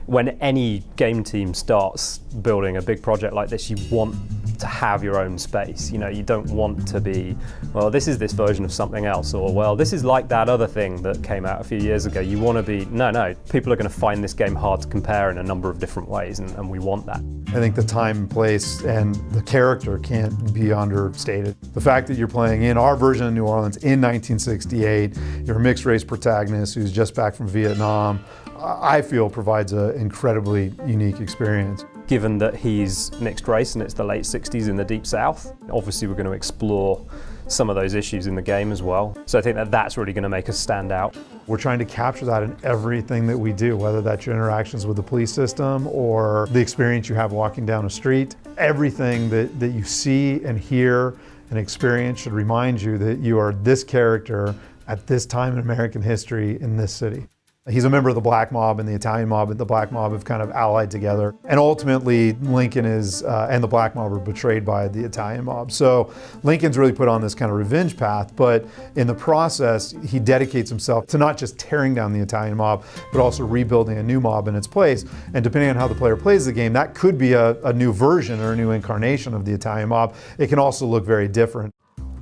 when any game team starts building a big project like this, you want to have your own space. You know, you don't want to be, well, this is this version of something else, or well, this is like that other thing that came out a few years ago. You want to be, no, people are going to find this game hard to compare in a number of different ways, and we want that. I think the time and place and the character can't be understated. The fact that you're playing in our version of New Orleans in 1968, you're a mixed race protagonist who's just back from Vietnam, I feel provides an incredibly unique experience. Given that he's mixed race and it's the late 60s in the Deep South, obviously we're going to explore some of those issues in the game as well. So I think that that's really going to make us stand out. We're trying to capture that in everything that we do, whether that's your interactions with the police system or the experience you have walking down a street. Everything that you see and hear and experience should remind you that you are this character at this time in American history in this city. He's a member of the Black Mob, and the Italian Mob and the Black Mob have kind of allied together. And ultimately, Lincoln is, and the Black Mob are betrayed by the Italian Mob. So Lincoln's really put on this kind of revenge path, but in the process, he dedicates himself to not just tearing down the Italian Mob, but also rebuilding a new mob in its place. And depending on how the player plays the game, that could be a new version or a new incarnation of the Italian Mob. It can also look very different.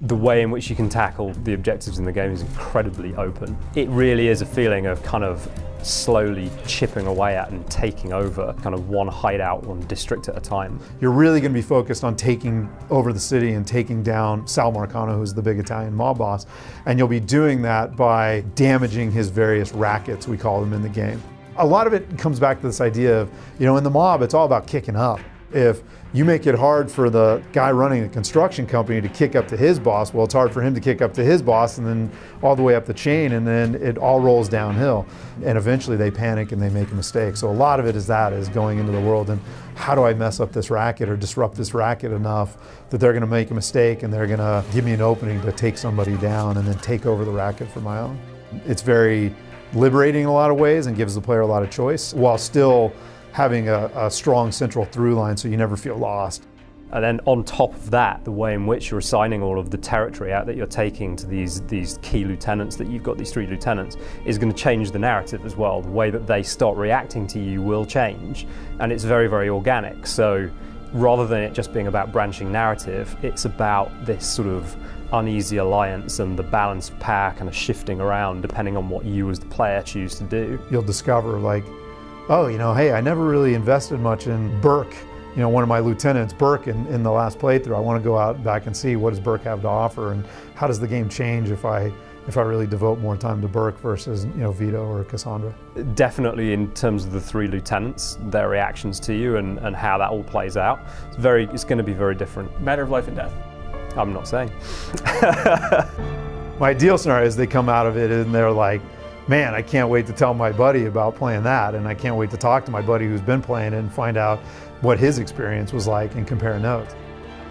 The way in which you can tackle the objectives in the game is incredibly open. It really is a feeling of kind of slowly chipping away at and taking over kind of one hideout, one district at a time. You're really going to be focused on taking over the city and taking down Sal Marcano, who's the big Italian mob boss. And you'll be doing that by damaging his various rackets, we call them in the game. A lot of it comes back to this idea of, you know, in the mob, it's all about kicking up. If you make it hard for the guy running the construction company to kick up to his boss, well, it's hard for him to kick up to his boss and then all the way up the chain, and then it all rolls downhill. And eventually they panic and they make a mistake. So a lot of it is going into the world and how do I mess up this racket or disrupt this racket enough that they're going to make a mistake and they're going to give me an opening to take somebody down and then take over the racket for my own. It's very liberating in a lot of ways and gives the player a lot of choice while still having a strong central through line so you never feel lost. And then on top of that, the way in which you're assigning all of the territory out that you're taking to these key lieutenants, that you've got these 3 lieutenants, is going to change the narrative as well. The way that they start reacting to you will change, and it's very, very organic. So rather than it just being about branching narrative, it's about this sort of uneasy alliance and the balance of power kind of shifting around depending on what you as the player choose to do. You'll discover, like, oh, you know, hey, I never really invested much in Burke, you know, one of my lieutenants, Burke, in the last playthrough. I want to go out back and see what does Burke have to offer and how does the game change if I really devote more time to Burke versus, you know, Vito or Cassandra. Definitely in terms of the 3 lieutenants, their reactions to you and how that all plays out, it's going to be very different. Matter of life and death. I'm not saying. My ideal scenario is they come out of it and they're like, man, I can't wait to tell my buddy about playing that, and I can't wait to talk to my buddy who's been playing it and find out what his experience was like and compare notes.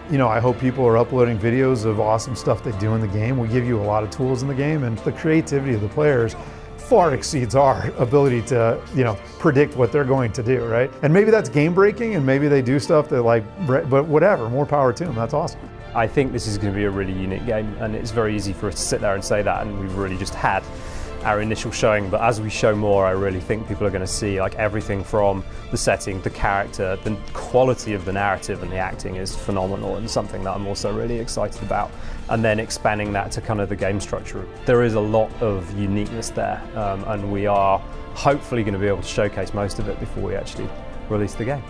You know, I hope people are uploading videos of awesome stuff they do in the game. We give you a lot of tools in the game, and the creativity of the players far exceeds our ability to, you know, predict what they're going to do, right? And maybe that's game breaking, and maybe they do stuff that but whatever, more power to them, that's awesome. I think this is going to be a really unique game, and it's very easy for us to sit there and say that, and we've really just had our initial showing, but as we show more, I really think people are going to see like everything from the setting, the character, the quality of the narrative and the acting is phenomenal, and something that I'm also really excited about. And then expanding that to kind of the game structure. There is a lot of uniqueness there, and we are hopefully going to be able to showcase most of it before we actually release the game.